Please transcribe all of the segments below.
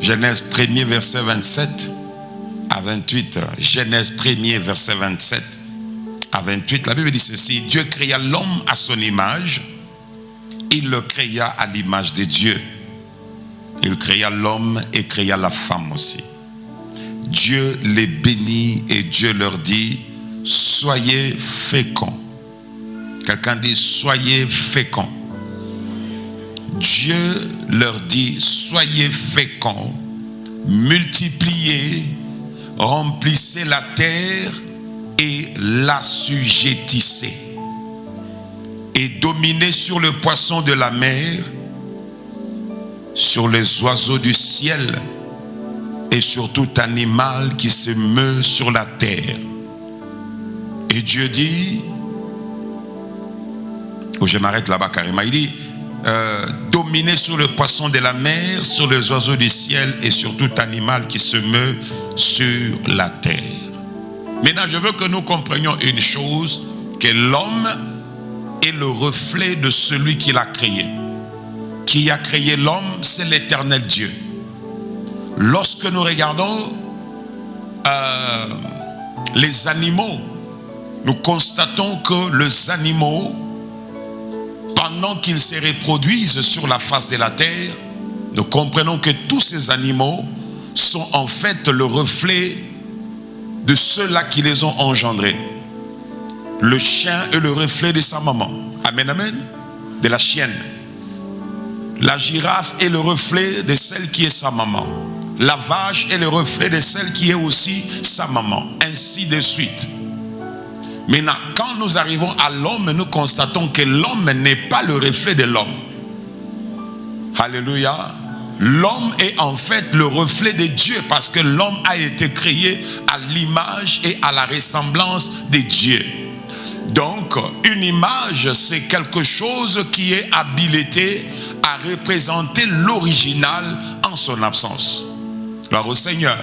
Genèse 1er, verset 27 à 28. Genèse 1er, verset 27 à 28. La Bible dit ceci: Dieu créa l'homme à son image. Il le créa à l'image de Dieu. Il créa l'homme et créa la femme aussi. Dieu les bénit et Dieu leur dit: soyez féconds. Quelqu'un dit: soyez féconds. Dieu leur dit: soyez féconds, multipliez, remplissez la terre et l'assujettissez, et dominez sur le poisson de la mer, sur les oiseaux du ciel et sur tout animal qui se meut sur la terre. Et Dieu dit, je m'arrête là-bas carrément, il dit: dominez sur le poisson de la mer, sur les oiseaux du ciel et sur tout animal qui se meut sur la terre. Maintenant, je veux que nous comprenions une chose, que l'homme est le reflet de celui qui l'a créé. Qui a créé l'homme, c'est l'Éternel Dieu. Lorsque nous regardons les animaux, nous constatons que les animaux, pendant qu'ils se reproduisent sur la face de la terre, nous comprenons que tous ces animaux sont en fait le reflet de ceux-là qui les ont engendrés. Le chien est le reflet de sa maman. Amen, amen. De la chienne. La girafe est le reflet de celle qui est sa maman. La vache est le reflet de celle qui est aussi sa maman. Ainsi de suite. Maintenant, quand nous arrivons à l'homme, nous constatons que l'homme n'est pas le reflet de l'homme. Alléluia. L'homme est en fait le reflet de Dieu, parce que l'homme a été créé à l'image et à la ressemblance de Dieu. Donc, une image, c'est quelque chose qui est habilité à représenter l'original en son absence. Gloire au Seigneur.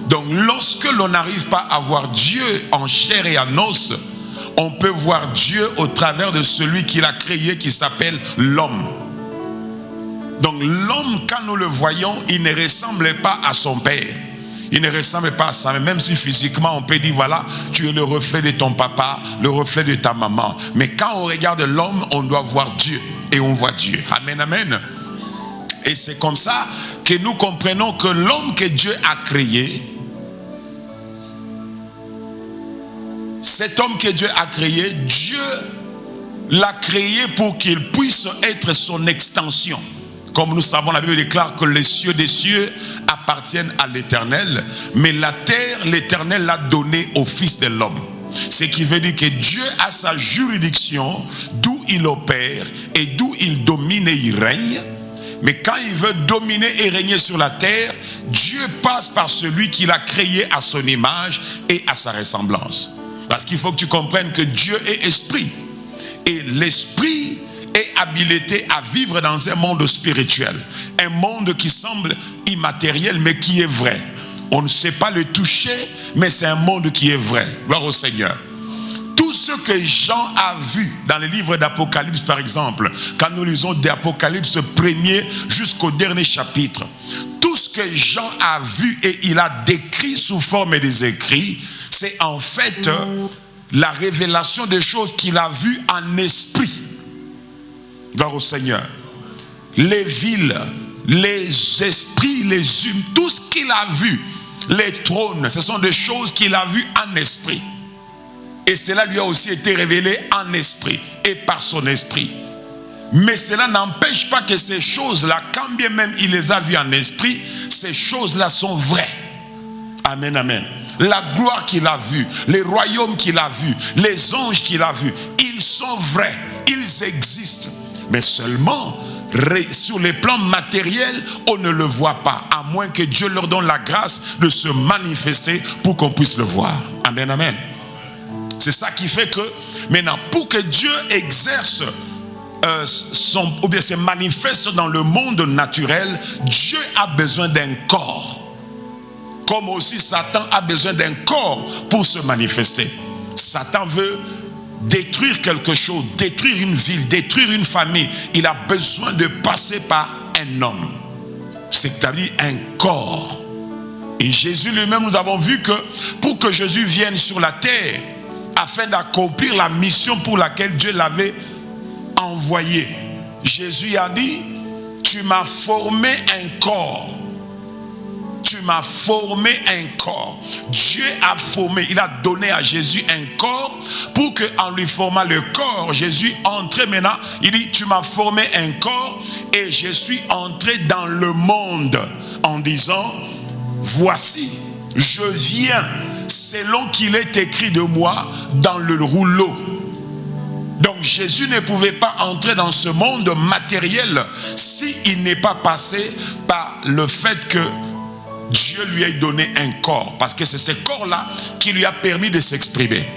Donc, lorsque l'on n'arrive pas à voir Dieu en chair et en os, on peut voir Dieu au travers de celui qui l'a créé, qui s'appelle l'homme. Donc, l'homme, quand nous le voyons, il ne ressemble pas à son père. Il ne ressemble pas à ça, même si physiquement on peut dire: voilà, tu es le reflet de ton papa, le reflet de ta maman. Mais quand on regarde l'homme, on doit voir Dieu. Et on voit Dieu. Amen, amen. Et c'est comme ça que nous comprenons que l'homme que Dieu a créé, cet homme que Dieu a créé, Dieu l'a créé pour qu'il puisse être son extension. Comme nous savons, la Bible déclare que les cieux des cieux appartiennent à l'Éternel, mais la terre, l'Éternel l'a donnée au Fils de l'homme. Ce qui veut dire que Dieu a sa juridiction d'où il opère et d'où il domine et il règne. Mais quand il veut dominer et régner sur la terre, Dieu passe par celui qui l'a créé à son image et à sa ressemblance. Parce qu'il faut que tu comprennes que Dieu est esprit. Et l'esprit est habilité à vivre dans un monde spirituel. Un monde qui semble immatériel mais qui est vrai. On ne sait pas le toucher, mais c'est un monde qui est vrai. Gloire au Seigneur. Tout ce que Jean a vu dans le livre d'Apocalypse, par exemple, quand nous lisons d'Apocalypse 1er jusqu'au dernier chapitre, tout ce que Jean a vu et il a décrit sous forme des écrits, c'est en fait la révélation des choses qu'il a vues en esprit. Gloire au Seigneur. Les villes, les esprits, les humes, tout ce qu'il a vu, les trônes, ce sont des choses qu'il a vues en esprit. Et cela lui a aussi été révélé en esprit et par son esprit. Mais cela n'empêche pas que ces choses-là, quand bien même il les a vues en esprit, ces choses-là sont vraies. Amen, amen. La gloire qu'il a vue, les royaumes qu'il a vus, les anges qu'il a vus, ils sont vrais, ils existent. Mais seulement, sur les plans matériels, on ne le voit pas, à moins que Dieu leur donne la grâce de se manifester pour qu'on puisse le voir. Amen, amen. C'est ça qui fait que, maintenant, pour que Dieu exerce ou bien se manifeste dans le monde naturel, Dieu a besoin d'un corps. Comme aussi Satan a besoin d'un corps pour se manifester. Satan veut détruire quelque chose, détruire une ville, détruire une famille. Il a besoin de passer par un homme. c'est-à-dire un corps. Et Jésus lui-même, nous avons vu que pour que Jésus vienne sur la terre, afin d'accomplir la mission pour laquelle Dieu l'avait envoyé, Jésus a dit, tu m'as formé un corps. Tu m'as formé un corps. Dieu a formé, il a donné à Jésus un corps pour qu'en lui formant le corps, Jésus entrait maintenant. Il dit, tu m'as formé un corps et je suis entré dans le monde en disant, voici, je viens selon qu'il est écrit de moi dans le rouleau. Donc Jésus ne pouvait pas entrer dans ce monde matériel s'il n'est pas passé par le fait que Dieu lui a donné un corps, parce que c'est ce corps-là qui lui a permis de s'exprimer.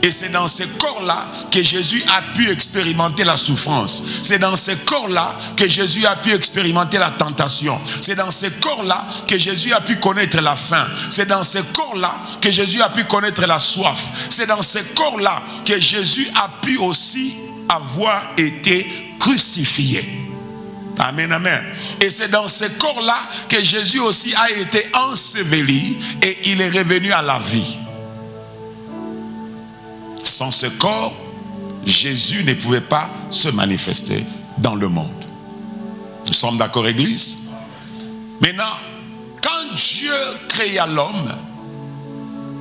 Et c'est dans ce corps-là que Jésus a pu expérimenter la souffrance. C'est dans ce corps-là que Jésus a pu expérimenter la tentation. C'est dans ce corps-là que Jésus a pu connaître la faim. C'est dans ce corps-là que Jésus a pu connaître la soif. C'est dans ce corps-là que Jésus a pu aussi avoir été crucifié. Amen, amen. Et c'est dans ce corps-là que Jésus aussi a été enseveli et il est revenu à la vie. Sans ce corps, Jésus ne pouvait pas se manifester dans le monde. Nous sommes d'accord, Église? Maintenant, quand Dieu créa l'homme,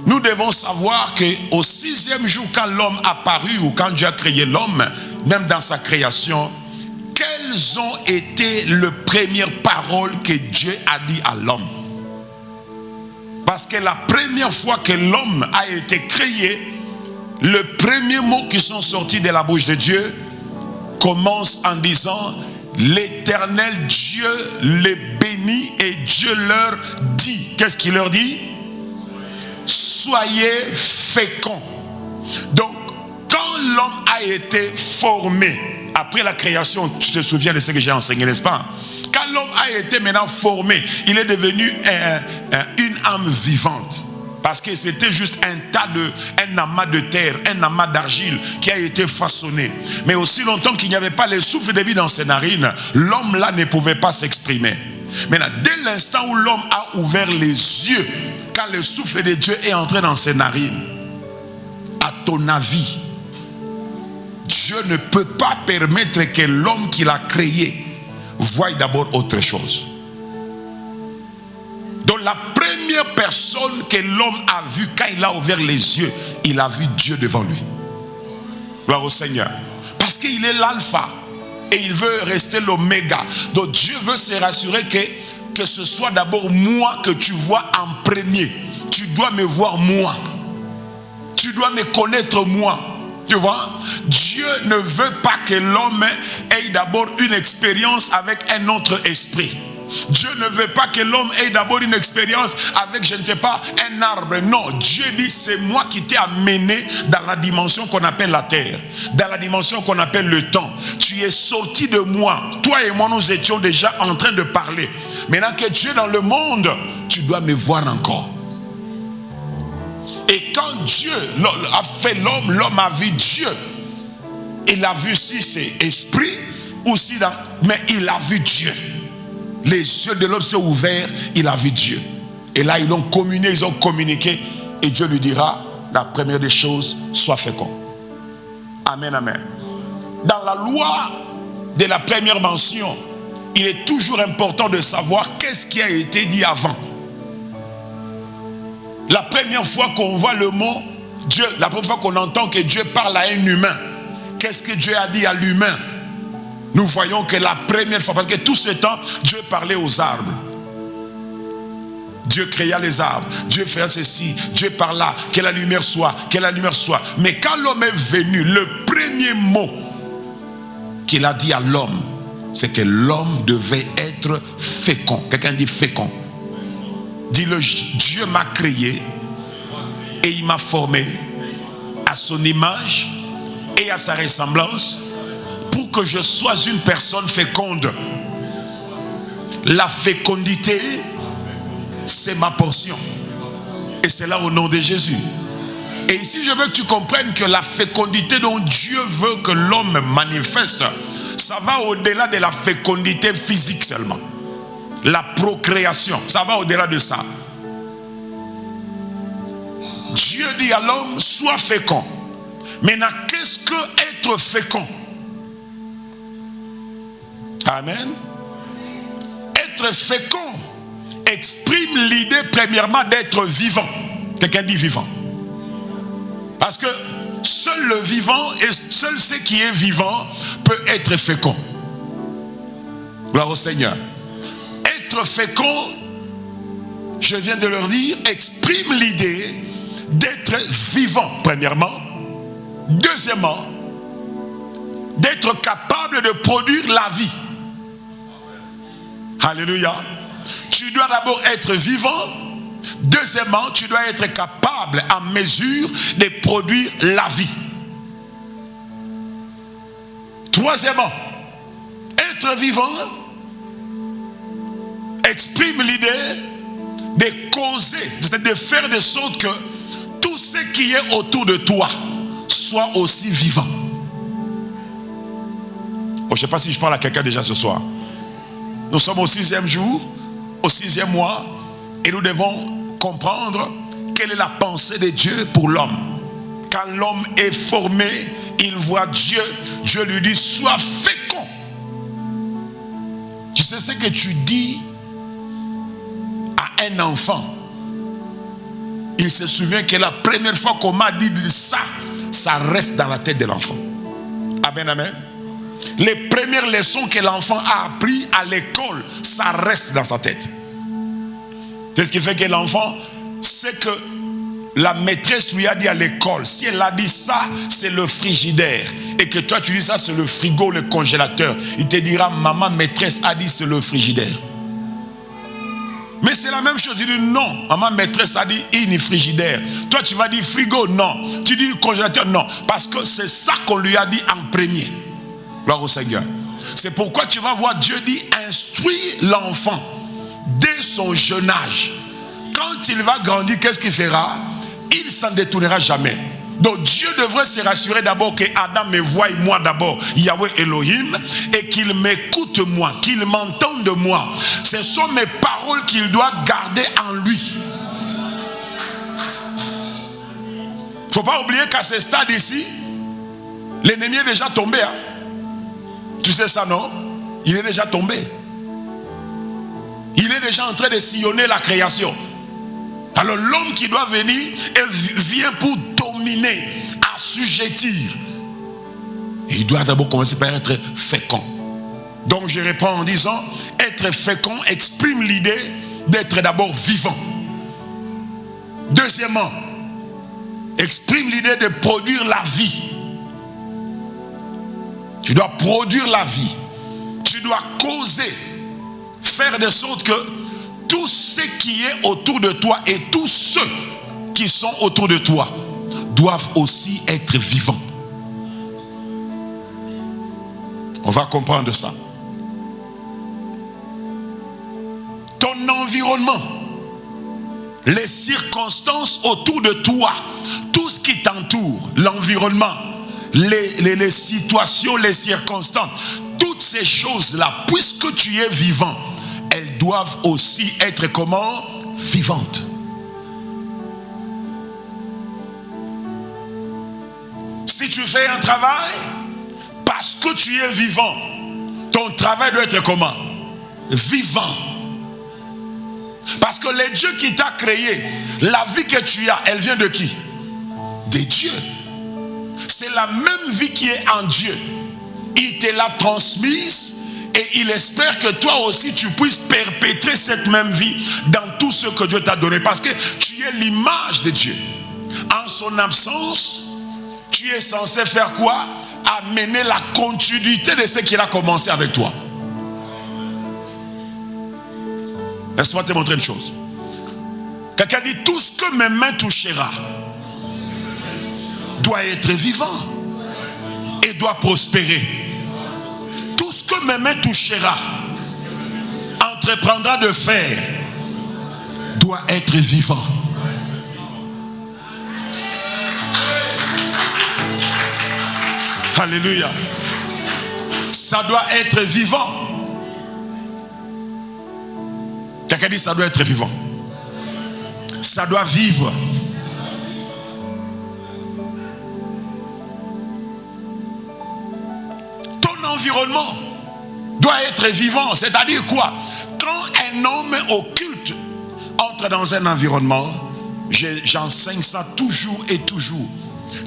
nous devons savoir qu'au 6e jour, quand l'homme apparut ou quand Dieu a créé l'homme, même dans sa création, quelles ont été les premières paroles que Dieu a dit à l'homme? Parce que la première fois que l'homme a été créé, le premier mot qui sont sortis de la bouche de Dieu commence en disant, l'Éternel Dieu les bénit et Dieu leur dit. Qu'est-ce qu'il leur dit? Soyez féconds. Donc, quand l'homme a été formé, après la création, tu te souviens de ce que j'ai enseigné, n'est-ce pas? Quand l'homme a été maintenant formé, il est devenu une âme vivante. Parce que c'était juste un amas de terre, un amas d'argile qui a été façonné. Mais aussi longtemps qu'il n'y avait pas le souffle de vie dans ses narines, l'homme là ne pouvait pas s'exprimer. Maintenant, dès l'instant où l'homme a ouvert les yeux, quand le souffle de Dieu est entré dans ses narines, à ton avis, Dieu ne peut pas permettre que l'homme qu'il a créé voie d'abord autre chose. Donc la première personne que l'homme a vue quand il a ouvert les yeux, il a vu Dieu devant lui. Gloire au Seigneur. Parce qu'il est l'alpha et il veut rester l'oméga. Donc Dieu veut se rassurer que ce soit d'abord moi que tu vois en premier. Tu dois me voir moi. Tu dois me connaître moi. Tu vois, Dieu ne veut pas que l'homme ait d'abord une expérience avec un autre esprit. Dieu ne veut pas que l'homme ait d'abord une expérience avec, je ne sais pas, un arbre. Non, Dieu dit, c'est moi qui t'ai amené dans la dimension qu'on appelle la terre, dans la dimension qu'on appelle le temps. Tu es sorti de moi. Toi et moi, nous étions déjà en train de parler. Maintenant que tu es dans le monde, tu dois me voir encore. Et quand Dieu a fait l'homme, l'homme a vu Dieu. Il a vu si c'est esprit ou si mais il a vu Dieu. Les yeux de l'homme sont ouverts, il a vu Dieu. Et là, ils ont communiqué. Et Dieu lui dira, la première des choses, sois fécond. Amen, amen. Dans la loi de la première mention, il est toujours important de savoir qu'est-ce qui a été dit avant. La première fois qu'on voit le mot Dieu, la première fois qu'on entend que Dieu parle à un humain, qu'est-ce que Dieu a dit à l'humain? Nous voyons que la première fois, parce que tout ce temps, Dieu parlait aux arbres. Dieu créa les arbres, Dieu fait ceci, Dieu parla, que la lumière soit, que la lumière soit. Mais quand l'homme est venu, le premier mot qu'il a dit à l'homme, c'est que l'homme devait être fécond. Quelqu'un dit fécond. Dis-le, Dieu m'a créé et il m'a formé à son image et à sa ressemblance pour que je sois une personne féconde. La fécondité, c'est ma portion. Et c'est là au nom de Jésus. Et ici, je veux que tu comprennes que la fécondité dont Dieu veut que l'homme manifeste, ça va au-delà de la fécondité physique seulement. la procréation. Ça va au-delà de ça. Dieu dit à l'homme, sois fécond. Maintenant, qu'est-ce que être fécond? Amen. Être fécond exprime l'idée premièrement d'être vivant. Quelqu'un dit vivant. Parce que seul le vivant et seul ce qui est vivant peut être fécond. Gloire au Seigneur. Être fécond, je viens de leur dire, exprime l'idée d'être vivant, premièrement. Deuxièmement, d'être capable de produire la vie. Alléluia. Tu dois d'abord être vivant. Deuxièmement, tu dois être capable, en mesure, de produire la vie. Troisièmement, être vivant exprime l'idée de causer, de faire de sorte que tout ce qui est autour de toi soit aussi vivant. Oh, je ne sais pas si je parle à quelqu'un déjà ce soir. Nous sommes au 6e jour, au 6e mois, et nous devons comprendre quelle est la pensée de Dieu pour l'homme. Quand l'homme est formé, il voit Dieu. Dieu lui dit, sois fécond. Tu sais ce que tu dis à un enfant? Il se souvient que la première fois qu'on m'a dit ça, ça reste dans la tête de l'enfant. Amen, amen. Les premières leçons que l'enfant a apprises à l'école, ça reste dans sa tête. C'est ce qui fait que l'enfant sait que la maîtresse lui a dit à l'école, si elle a dit ça, c'est le frigidaire. Et que toi tu dis ça, c'est le frigo, le congélateur. Il te dira, maman maîtresse a dit c'est le frigidaire. Mais c'est la même chose, tu dis non, maman maîtresse a dit une frigidaire. Toi tu vas dire frigo, non. Tu dis congélateur, non. Parce que c'est ça qu'on lui a dit en premier. Gloire au Seigneur. C'est pourquoi tu vas voir Dieu dit, instruis l'enfant dès son jeune âge. Quand il va grandir, qu'est-ce qu'il fera? Il ne s'en détournera jamais. Donc Dieu devrait se rassurer d'abord que Adam me voie moi d'abord, Yahweh Elohim, et qu'il m'écoute moi, qu'il m'entende moi. Ce sont mes paroles qu'il doit garder en lui. Il ne faut pas oublier qu'à ce stade ici, l'ennemi est déjà tombé. Hein? Tu sais ça, non? Il est déjà tombé. Il est déjà en train de sillonner la création. Alors l'homme qui doit venir vient pour dominer, assujettir. Et il doit d'abord commencer par être fécond. Donc je réponds en disant, être fécond exprime l'idée d'être d'abord vivant. Deuxièmement, exprime l'idée de produire la vie. Tu dois produire la vie. Tu dois causer, faire de sorte que tout ce qui est autour de toi et tous ceux qui sont autour de toi doivent aussi être vivants. On va comprendre ça. Ton environnement, les circonstances autour de toi, tout ce qui t'entoure, l'environnement, les situations, les circonstances, toutes ces choses-là, puisque tu es vivant, elles doivent aussi être comment? Vivantes. Si tu fais un travail, parce que tu es vivant, ton travail doit être comment? Vivant. Parce que le Dieu qui t'a créé, la vie que tu as, elle vient de qui? De Dieu. C'est la même vie qui est en Dieu. Il te l'a transmise et il espère que toi aussi tu puisses perpétrer cette même vie dans tout ce que Dieu t'a donné. Parce que tu es l'image de Dieu. En son absence, tu es censé faire quoi? Amener la continuité de ce qu'il a commencé avec toi. Laisse-moi te montrer une chose. Quelqu'un dit, tout ce que mes mains touchera doit être vivant et doit prospérer. Tout ce que mes mains touchera, entreprendra de faire, doit être vivant. Alléluia. Ça doit être vivant. Quelqu'un dit ça doit être vivant. Ça doit vivre. Ton environnement doit être vivant. C'est-à-dire quoi? Quand un homme occulte entre dans un environnement, j'enseigne ça toujours et toujours.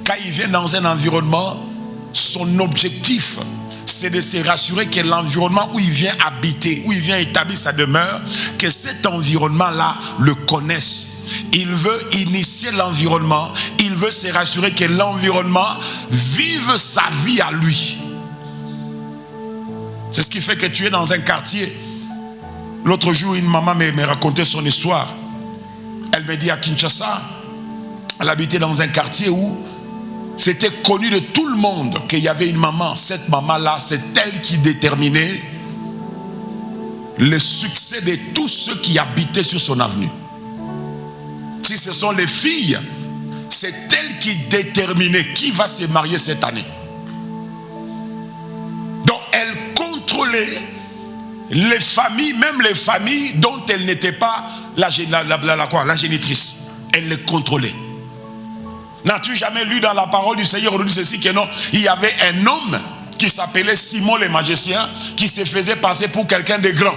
Quand il vient dans un environnement, son objectif, c'est de se rassurer que l'environnement où il vient habiter, où il vient établir sa demeure, que cet environnement-là le connaisse. Il veut initier l'environnement, il veut se rassurer que l'environnement vive sa vie à lui. C'est ce qui fait que tu es dans un quartier. L'autre jour, une maman me racontait son histoire. Elle me dit à Kinshasa, elle habitait dans un quartier où c'était connu de tout le monde qu'il y avait une maman. Cette maman-là, c'est elle qui déterminait le succès de tous ceux qui habitaient sur son avenue. Si ce sont les filles, c'est elle qui déterminait qui va se marier cette année. Donc elle contrôlait les familles, même les familles dont elle n'était pas la génitrice. Elle les contrôlait. N'as-tu jamais lu dans la parole du Seigneur, on dit ceci, que non, il y avait un homme qui s'appelait Simon le magicien, qui se faisait passer pour quelqu'un de grand.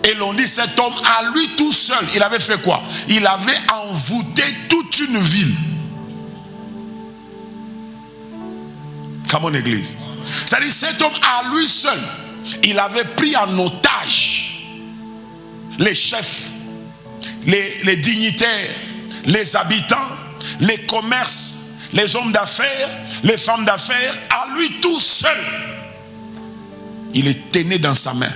Et l'on dit, cet homme, à lui tout seul, il avait fait quoi? Il avait envoûté toute une ville. Comme en église. C'est-à-dire, cet homme, à lui seul, il avait pris en otage les chefs, les dignitaires, les habitants, les commerces, les hommes d'affaires, les femmes d'affaires. À lui tout seul, il les tenait dans sa main.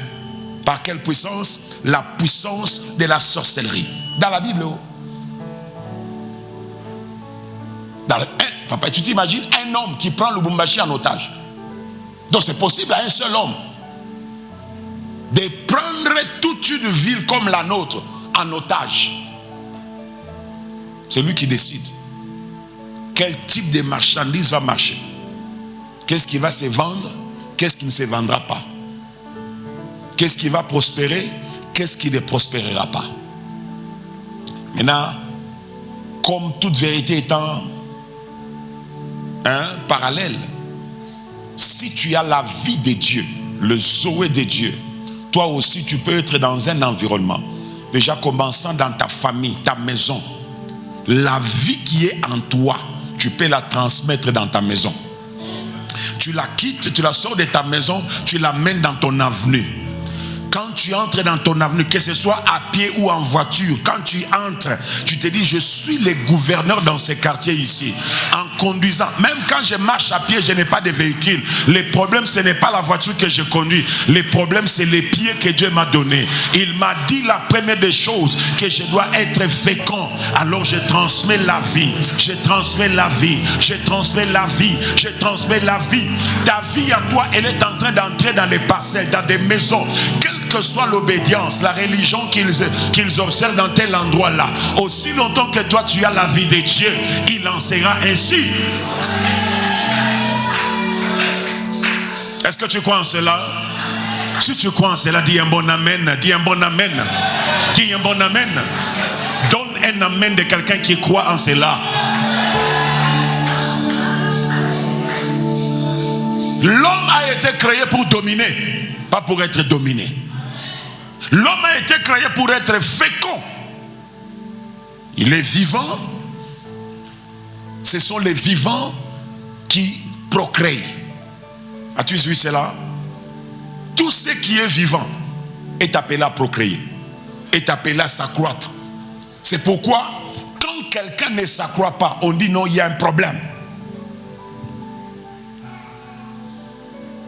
Par quelle puissance? La puissance de la sorcellerie. Dans la Bible. Papa, tu t'imagines un homme qui prend Lubumbashi en otage? Donc c'est possible à un seul homme de prendre toute une ville comme la nôtre en otage. C'est lui qui décide quel type de marchandise va marcher, qu'est-ce qui va se vendre, qu'est-ce qui ne se vendra pas, qu'est-ce qui va prospérer, qu'est-ce qui ne prospérera pas. Maintenant, comme toute vérité étant parallèle, si tu as la vie de Dieu, le Zoé de Dieu, toi aussi tu peux être dans un environnement, déjà commençant dans ta famille, ta maison. La vie qui est en toi, tu peux la transmettre dans ta maison. Tu la quittes, tu la sors de ta maison, tu l'amènes dans ton avenue. Quand tu entres dans ton avenue, que ce soit à pied ou en voiture, quand tu entres, tu te dis, je suis le gouverneur dans ce quartier ici. En conduisant, même quand je marche à pied, je n'ai pas de véhicule. Le problème, ce n'est pas la voiture que je conduis. Le problème, c'est les pieds que Dieu m'a donnés. Il m'a dit la première des choses, que je dois être fécond. Alors je transmets la vie. Je transmets la vie. Je transmets la vie. Je transmets la vie. Ta vie à toi, elle est en train d'entrer dans les parcelles, dans des maisons. Que soit l'obédience, la religion qu'ils observent dans tel endroit là, aussi longtemps que toi tu as la vie de Dieu, il en sera ainsi. Est-ce que tu crois en cela? Si tu crois en cela, dis un bon amen, dis un bon amen, dis un bon amen. Donne un amen de quelqu'un qui croit en cela. L'homme a été créé pour dominer, pas pour être dominé. L'homme a été créé pour être fécond. Il est vivant. Ce sont les vivants qui procréent. As-tu vu cela? Tout ce qui est vivant est appelé à procréer, est appelé à s'accroître. C'est pourquoi quand quelqu'un ne s'accroît pas, on dit non, il y a un problème.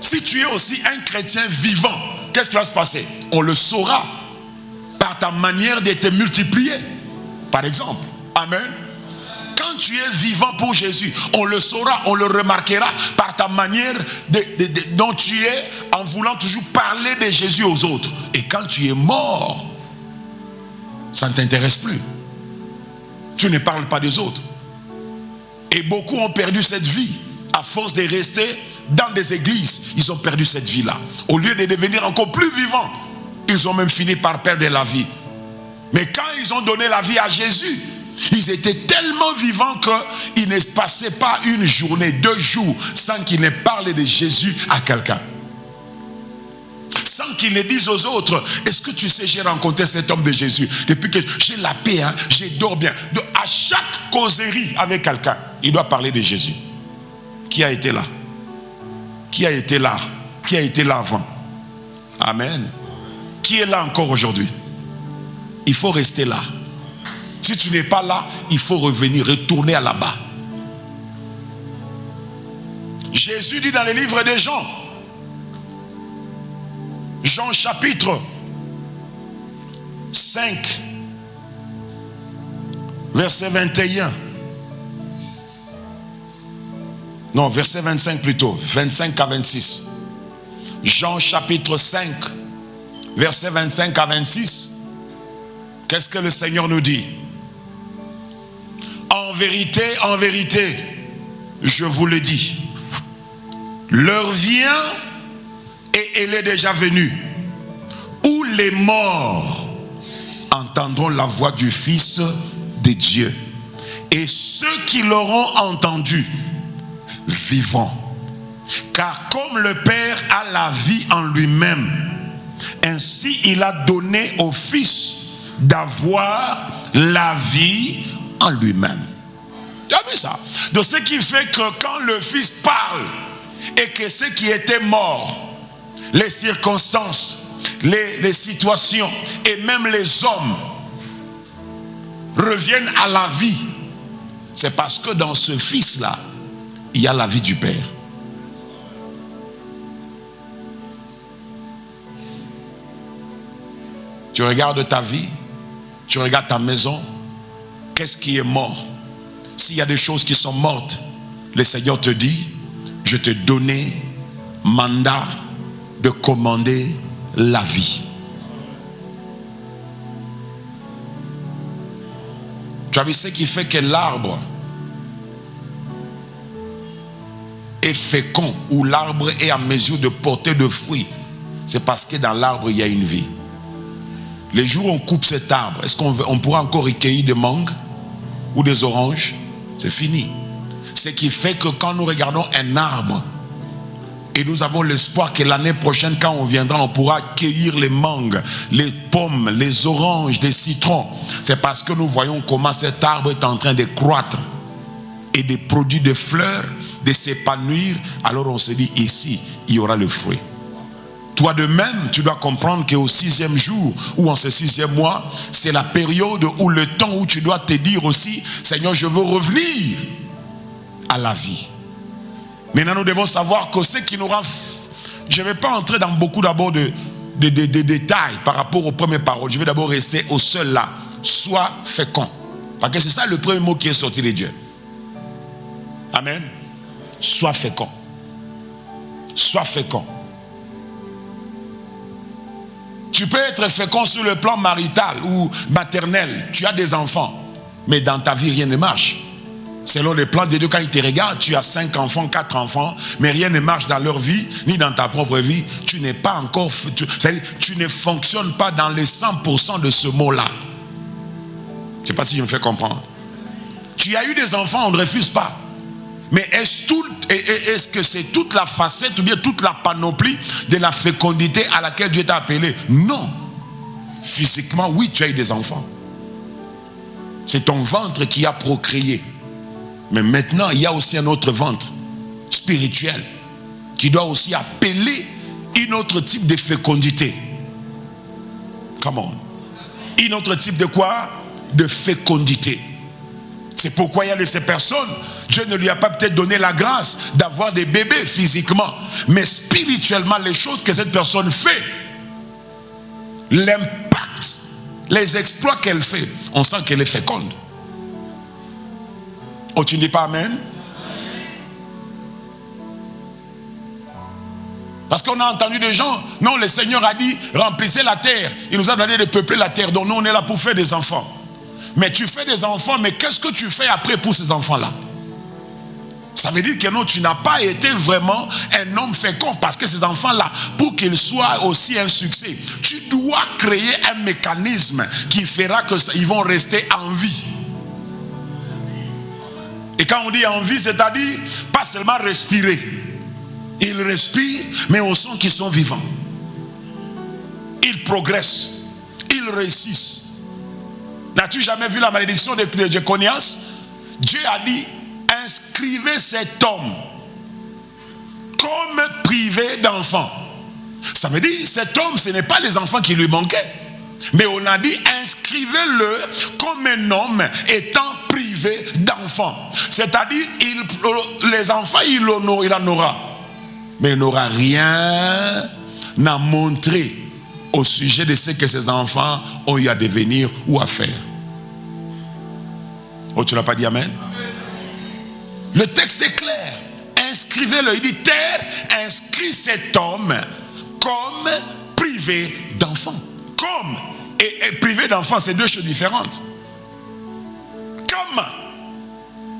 Si tu es aussi un chrétien vivant, qu'est-ce qui va se passer? On le saura par ta manière de te multiplier. Par exemple, amen. Quand tu es vivant pour Jésus, on le saura, on le remarquera par ta manière dont tu es en voulant toujours parler de Jésus aux autres. Et quand tu es mort, ça ne t'intéresse plus. Tu ne parles pas des autres. Et beaucoup ont perdu cette vie à force de rester dans des églises. Ils ont perdu cette vie-là. Au lieu de devenir encore plus vivants, ils ont même fini par perdre la vie Mais quand ils ont donné la vie à Jésus, ils étaient tellement vivants qu'il ne passait pas une journée, 2 jours, sans qu'ils ne parlent de Jésus à quelqu'un. Sans qu'ils ne disent aux autres, est-ce que tu sais, j'ai rencontré cet homme de Jésus. Depuis que j'ai la paix, hein, je dors bien. À chaque causerie avec quelqu'un, il doit parler de Jésus. Qui a été là? Qui a été là? Qui a été là avant? Amen. Qui est là encore aujourd'hui? Il faut rester là. Si tu n'es pas là, il faut revenir, retourner à là-bas. Jésus dit dans le livre de Jean, Jean chapitre 5, verset 21. Non, verset 25 plutôt, 25 à 26. Jean chapitre 5, verset 25 à 26. Qu'est-ce que le Seigneur nous dit? En vérité, je vous le dis, l'heure vient et elle est déjà venue, où les morts entendront la voix du Fils de Dieu. Et ceux qui l'auront entendu vivront. Car comme le Père a la vie en lui-même, ainsi il a donné au Fils d'avoir la vie en lui-même. Tu as vu ça? Donc ce qui fait que quand le Fils parle et que ceux qui étaient morts, les circonstances, les situations et même les hommes reviennent à la vie, c'est parce que dans ce Fils-là, il y a la vie du Père. Tu regardes ta vie, tu regardes ta maison, qu'est-ce qui est mort? S'il y a des choses qui sont mortes, le Seigneur te dit, je te donnais mandat de commander la vie. Tu as vu ce qui fait que l'arbre est fécond ou l'arbre est à mesure de porter de fruits? C'est parce que dans l'arbre il y a une vie. Les jours où on coupe cet arbre, est-ce qu'on pourra encore recueillir des mangues ou des oranges? C'est fini. Ce qui fait que quand nous regardons un arbre et nous avons l'espoir que l'année prochaine, quand on viendra, on pourra cueillir les mangues, les pommes, les oranges, les citrons. C'est parce que nous voyons comment cet arbre est en train de croître et de produire des fleurs, de s'épanouir. Alors on se dit, ici, il y aura le fruit. Toi de même, tu dois comprendre qu'au 6e jour ou en ce 6e mois, c'est la période où le temps où tu dois te dire aussi, Seigneur, je veux revenir à la vie. Maintenant, nous devons savoir que ce qui nous rend... Je ne vais pas entrer dans beaucoup d'abord de détails par rapport aux premières paroles. Je vais d'abord rester au seul là. Sois fécond. Parce que c'est ça le premier mot qui est sorti de Dieu. Amen. Sois fécond. Sois fécond. Tu peux être fécond sur le plan marital ou maternel. Tu as des enfants. Mais dans ta vie, rien ne marche. Selon les plans de Dieu, quand il te regarde, tu as 5 enfants, 4 enfants, mais rien ne marche dans leur vie, ni dans ta propre vie. Tu n'es pas encore... C'est-à-dire, tu ne fonctionnes pas dans les 100% de ce mot-là. Je ne sais pas si je me fais comprendre. Tu as eu des enfants, on ne refuse pas. Mais est-ce que c'est toute la facette ou bien toute la panoplie de la fécondité à laquelle Dieu t'a appelé? Non. Physiquement, oui, tu as eu des enfants. C'est ton ventre qui a procréé. Mais maintenant, il y a aussi un autre ventre spirituel qui doit aussi appeler un autre type de fécondité. Come on. Un autre type de quoi? De fécondité. C'est pourquoi il y a de ces personnes, Dieu ne lui a pas peut-être donné la grâce d'avoir des bébés physiquement, mais spirituellement, les choses que cette personne fait, l'impact, les exploits qu'elle fait, on sent qu'elle est féconde. Oh, tu ne dis pas amen? Parce qu'on a entendu des gens, non, le Seigneur a dit, remplissez la terre. Il nous a donné de peupler la terre, donc nous on est là pour faire des enfants. Mais tu fais des enfants, mais qu'est-ce que tu fais après pour ces enfants-là? Ça veut dire que non, tu n'as pas été vraiment un homme fécond, parce que ces enfants-là, pour qu'ils soient aussi un succès, tu dois créer un mécanisme qui fera qu'ils vont rester en vie. Et quand on dit en vie, c'est-à-dire pas seulement respirer. Ils respirent, mais on sent qu'ils sont vivants. Ils progressent, ils réussissent. N'as-tu jamais vu la malédiction de Jéconias? Dieu a dit, inscrivez cet homme comme privé d'enfants. Ça veut dire, cet homme, ce n'est pas les enfants qui lui manquaient. Mais on a dit, inscrivez-le comme un homme étant privé d'enfants. C'est-à-dire, les enfants, il en aura. Mais il n'aura rien à montrer au sujet de ce que ces enfants ont eu à devenir ou à faire. Oh, tu n'as pas dit amen? Le texte est clair. Inscrivez-le. Il dit, terre, inscrit cet homme comme privé d'enfants. Comme et privé d'enfants, c'est deux choses différentes. Comme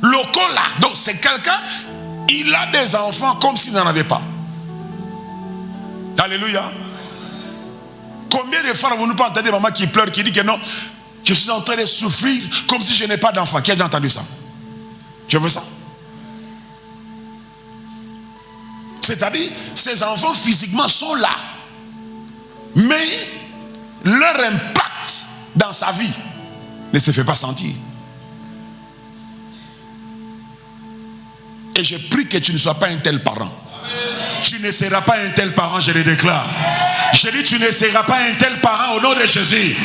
locola. Donc c'est quelqu'un, il a des enfants comme s'il n'en avait pas. Alléluia. Combien de fois vous ne pas entendu maman qui pleure, qui dit que non, je suis en train de souffrir comme si je n'ai pas d'enfant. Qui a déjà entendu ça? Tu veux ça? C'est-à-dire, ces enfants physiquement sont là, mais leur impact dans sa vie ne se fait pas sentir. Et je prie que tu ne sois pas un tel parent. Tu ne seras pas un tel parent, je le déclare. Je dis, tu ne seras pas un tel parent au nom de Jésus.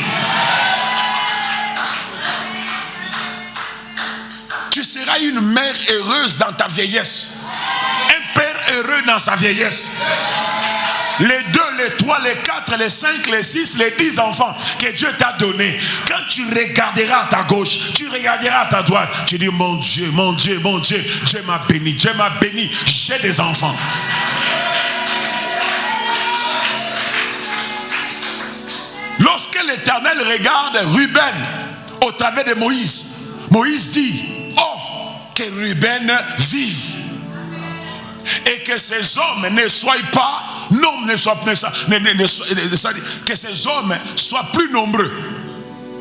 Tu seras une mère heureuse dans ta vieillesse. Un père heureux dans sa vieillesse. Les 2, les 3, les 4, les 5, les 6, les 10 enfants que Dieu t'a donnés. Quand tu regarderas à ta gauche, tu regarderas à ta droite, tu dis, mon Dieu, mon Dieu, mon Dieu, Dieu m'a béni, Dieu m'a béni, j'ai des enfants. Lorsque l'Éternel regarde Ruben au travers de Moïse, Moïse dit, oh, que Ruben vive. Et que ces hommes ne soient pas, que ces hommes soient plus nombreux.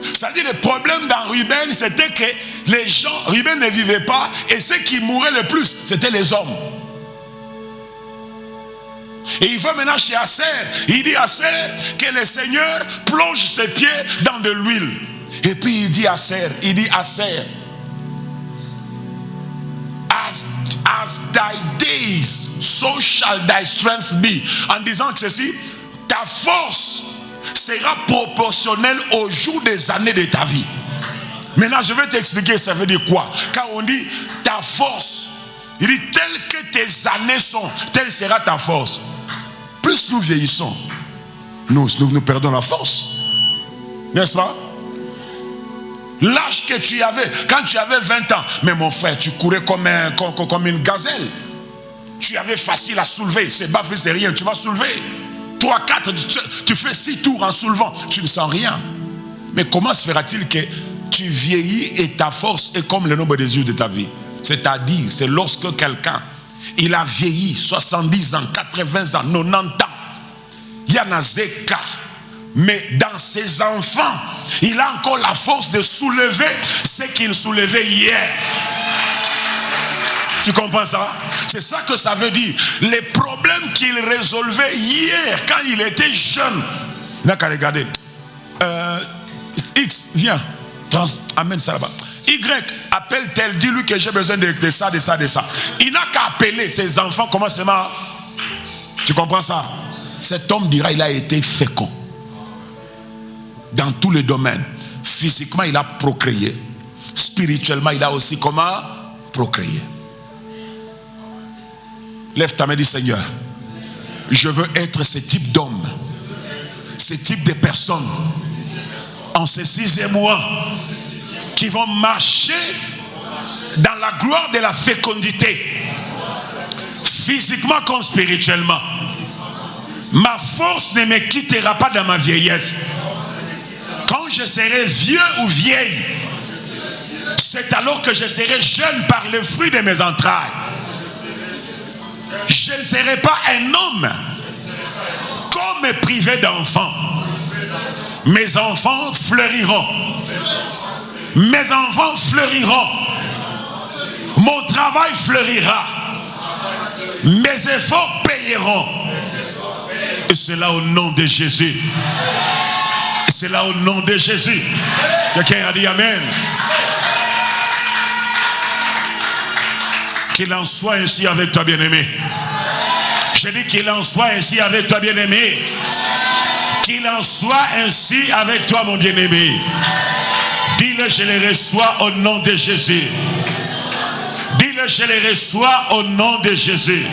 C'est-à-dire, le problème dans Ruben, c'était que les gens, Ruben ne vivait pas, et ceux qui mouraient le plus, c'était les hommes. Et il va maintenant chez Asser, il dit à Asser que le Seigneur plonge ses pieds dans de l'huile. Et puis il dit à Asser, as thy days, so shall thy strength be. En disant que ceci, ta force sera proportionnelle au jour des années de ta vie. Maintenant, je vais t'expliquer ça veut dire quoi. Quand on dit ta force, il dit tel que tes années sont, telle sera ta force. Plus nous vieillissons, nous perdons la force. N'est-ce pas? L'âge que tu avais, quand tu avais 20 ans, mais mon frère, tu courais comme une gazelle. Tu avais facile à soulever, c'est baffe, c'est rien, tu vas soulever. 3, 4, tu fais 6 tours en soulevant, tu ne sens rien. Mais comment se fera-t-il que tu vieillis et ta force est comme le nombre des jours de ta vie? C'est-à-dire, c'est lorsque quelqu'un, il a vieilli 70 ans, 80 ans, 90 ans, il y en a Zeka. Mais dans ses enfants, il a encore la force de soulever ce qu'il soulevait hier. Tu comprends ça? C'est ça que ça veut dire. Les problèmes qu'il résolvait hier, quand il était jeune. Il n'a qu'à regarder. X, viens. Amène ça là-bas. Y, appelle tel, dis-lui que j'ai besoin de ça, de ça, de ça. Il n'a qu'à appeler ses enfants, comment c'est marrant? Tu comprends ça? Cet homme dira, il a été fécond. Dans tous les domaines. Physiquement, il a procréé. Spirituellement, il a aussi comment procréer. Lève ta main et dis, Seigneur, je veux être ce type d'homme, ce type de personnes en ce 6e mois qui vont marcher dans la gloire de la fécondité, physiquement comme spirituellement. Ma force ne me quittera pas dans ma vieillesse. Quand je serai vieux ou vieille, C'est alors que je serai jeune par le fruit de mes entrailles. Je ne serai pas un homme comme privé d'enfants. Mes enfants fleuriront. Mes enfants fleuriront. Mon travail fleurira. Mes efforts payeront. Et c'est là au nom de Jésus. C'est là au nom de Jésus. Quelqu'un a dit Amen. Qu'il en soit ainsi avec toi, bien-aimé. Je dis qu'il en soit ainsi avec toi, bien-aimé. Qu'il en soit ainsi avec toi, mon bien-aimé. Dis-le, je les reçois au nom de Jésus. Dis-le, je les reçois au nom de Jésus.